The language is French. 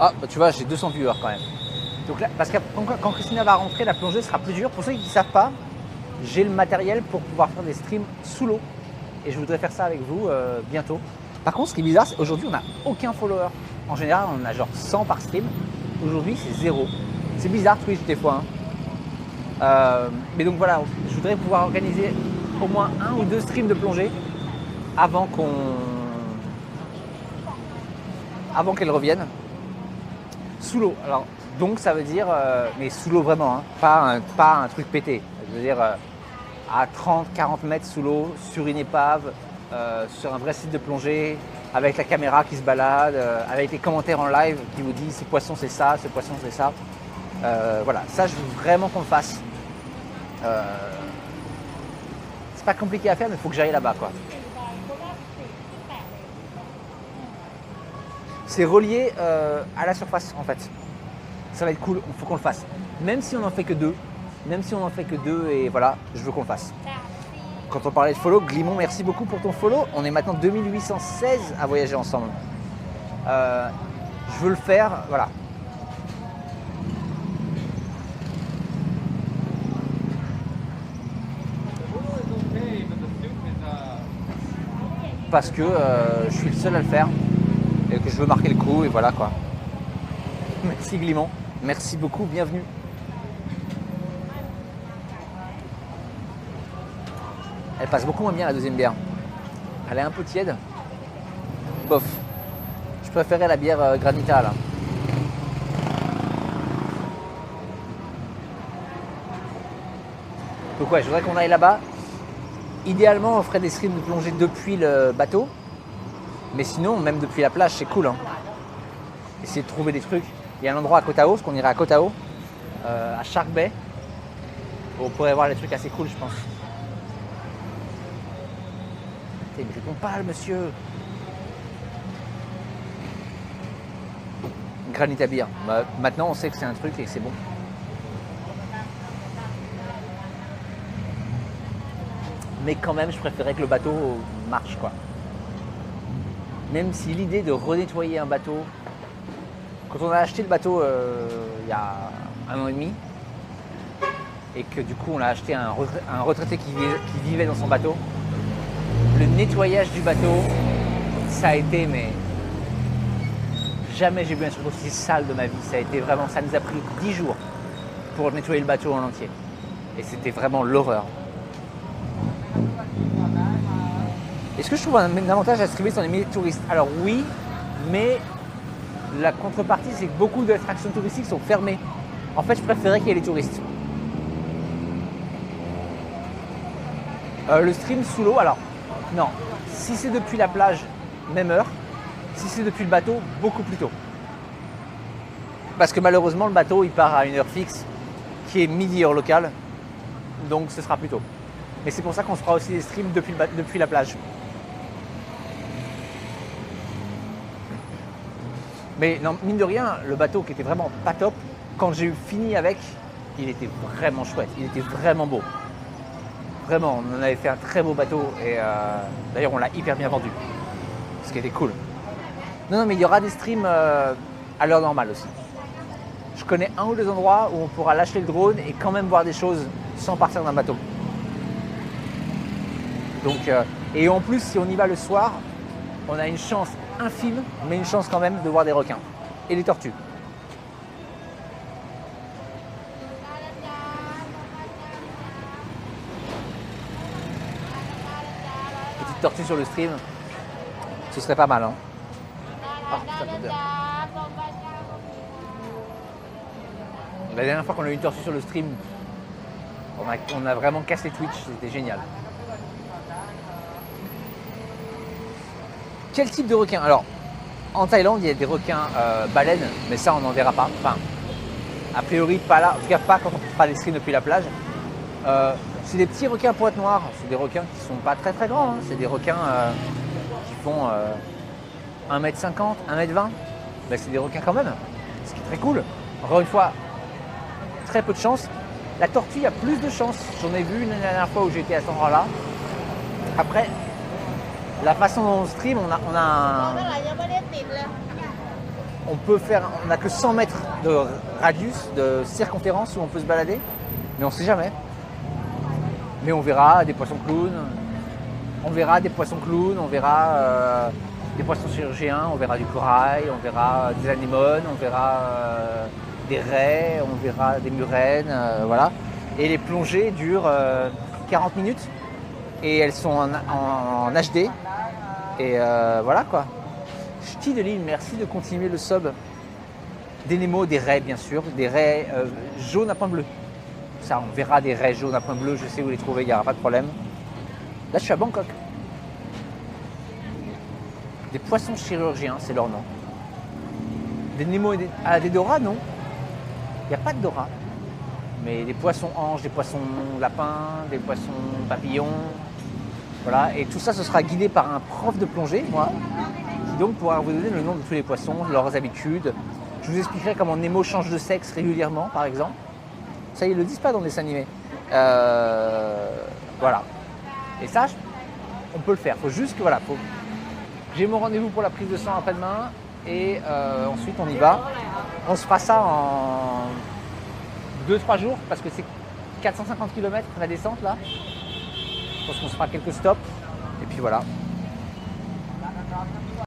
Ah, bah tu vois, j'ai 200 viewers quand même. Donc là, parce que quand Christina va rentrer, la plongée sera plus dure. Pour ceux qui ne savent pas, j'ai le matériel pour pouvoir faire des streams sous l'eau. Et je voudrais faire ça avec vous bientôt. Par contre, ce qui est bizarre, c'est qu'aujourd'hui, on n'a aucun follower. En général, on a genre 100 par stream. Aujourd'hui, c'est 0. C'est bizarre Twitch des fois. Mais donc voilà, je voudrais pouvoir organiser au moins 1 ou 2 streams de plongée avant qu'elle revienne sous l'eau. Alors donc ça veut dire, mais sous l'eau vraiment, hein, pas un truc pété. Je veux dire à 30-40 mètres sous l'eau, sur une épave, sur un vrai site de plongée, avec la caméra qui se balade, avec les commentaires en live qui vous disent ce poisson c'est ça, ce poisson c'est ça. Voilà, ça je veux vraiment qu'on le fasse. C'est pas compliqué à faire, mais il faut que j'aille là-bas, quoi. C'est relié à la surface, en fait. Ça va être cool, il faut qu'on le fasse. Même si on n'en fait que 2, et voilà, je veux qu'on le fasse. Quand on parlait de follow, Glimon, merci beaucoup pour ton follow. On est maintenant 2816 à voyager ensemble. Je veux le faire, voilà. Parce que je suis le seul à le faire et que je veux marquer le coup et voilà quoi. Merci Glimon, merci beaucoup, bienvenue. Elle passe beaucoup moins bien la deuxième bière. Elle est un peu tiède. Bof. Je préférais la bière Granita là. Donc ouais, je voudrais qu'on aille là-bas. Idéalement, on ferait des streams de plongée depuis le bateau. Mais sinon, même depuis la plage, c'est cool. Hein. Essayer de trouver des trucs. Il y a un endroit à Kotao, parce qu'on irait à Kotao, à Shark Bay, où on pourrait voir des trucs assez cool, je pense. Il me répond pas, le monsieur. Granita Beer. Bah, maintenant, on sait que c'est un truc et que c'est bon. Mais quand même, je préférais que le bateau marche, quoi. Même si l'idée de renettoyer un bateau, quand on a acheté le bateau il y a 1 an et demi, et que du coup on a acheté un retraité qui vivait dans son bateau, le nettoyage du bateau, ça a été, mais jamais j'ai vu un truc aussi sale de ma vie. Ça a été vraiment, ça nous a pris 10 jours pour nettoyer le bateau en entier. Et c'était vraiment l'horreur. Est-ce que je trouve un avantage à streamer sur les milliers de touristes? Alors oui, mais la contrepartie, c'est que beaucoup d'attractions touristiques sont fermées. En fait, je préférais qu'il y ait les touristes. Le stream sous l'eau, alors non. Si c'est depuis la plage, même heure. Si c'est depuis le bateau, beaucoup plus tôt. Parce que malheureusement, le bateau, il part à une heure fixe, qui est midi heure locale. Donc ce sera plus tôt. Mais c'est pour ça qu'on se fera aussi des streams depuis la plage. Mais non, mine de rien, le bateau qui était vraiment pas top, quand j'ai fini avec, il était vraiment chouette, il était vraiment beau. Vraiment, on en avait fait un très beau bateau et d'ailleurs on l'a hyper bien vendu. Ce qui était cool. Non, mais il y aura des streams à l'heure normale aussi. Je connais 1 ou 2 endroits où on pourra lâcher le drone et quand même voir des choses sans partir d'un bateau. Donc, et en plus, si on y va le soir, on a une chance infime, mais une chance quand même de voir des requins et des tortues. Petite tortue sur le stream, ce serait pas mal. Hein. Oh, putain, la dernière fois qu'on a eu une tortue sur le stream, on a vraiment cassé Twitch, c'était génial. Quel type de requin? Alors, en Thaïlande, il y a des requins baleines, mais ça, on n'en verra pas. Enfin, a priori, pas là. En tout cas, pas quand on fera des streams depuis la plage. C'est des petits requins pointe noire. C'est des requins qui sont pas très très grands. Hein. C'est des requins qui font 1m50, 1m20. Ben, c'est des requins quand même, ce qui est très cool. Encore une fois, très peu de chance. La tortue a plus de chance. J'en ai vu une dernière fois où j'étais à cet endroit-là. Après, on n'a que 100 mètres de radius, de circonférence où on peut se balader, mais on ne sait jamais. Mais on verra des poissons clowns, on verra des poissons des poissons chirurgiens, on verra du corail, on verra des anémones, on verra des raies, on verra des murènes, voilà. Et les plongées durent 40 minutes et elles sont en HD. Et voilà quoi. Ch'ti de Lille, merci de continuer le sub. Des Nemo, des raies bien sûr, des raies jaunes à point bleu. Ça, on verra des raies jaunes à point bleu, je sais où les trouver, il n'y aura pas de problème. Là, je suis à Bangkok. Des poissons chirurgiens, c'est leur nom. Des Nemo et des Doras, non. Il n'y a pas de Doras. Mais des poissons anges, des poissons lapins, des poissons papillons. Voilà, et tout ça, ce sera guidé par un prof de plongée, moi, qui donc pourra vous donner le nom de tous les poissons, leurs habitudes. Je vous expliquerai comment Nemo change de sexe régulièrement, par exemple. Ça, ils ne le disent pas dans les dessins animés. Voilà. Et ça, on peut le faire. Il faut juste que, voilà, j'ai mon rendez-vous pour la prise de sang après-demain. Et ensuite, on y va. On se fera ça en 2-3 jours, parce que c'est 450 km la descente, là. Je pense qu'on se fera quelques stops. Et puis voilà.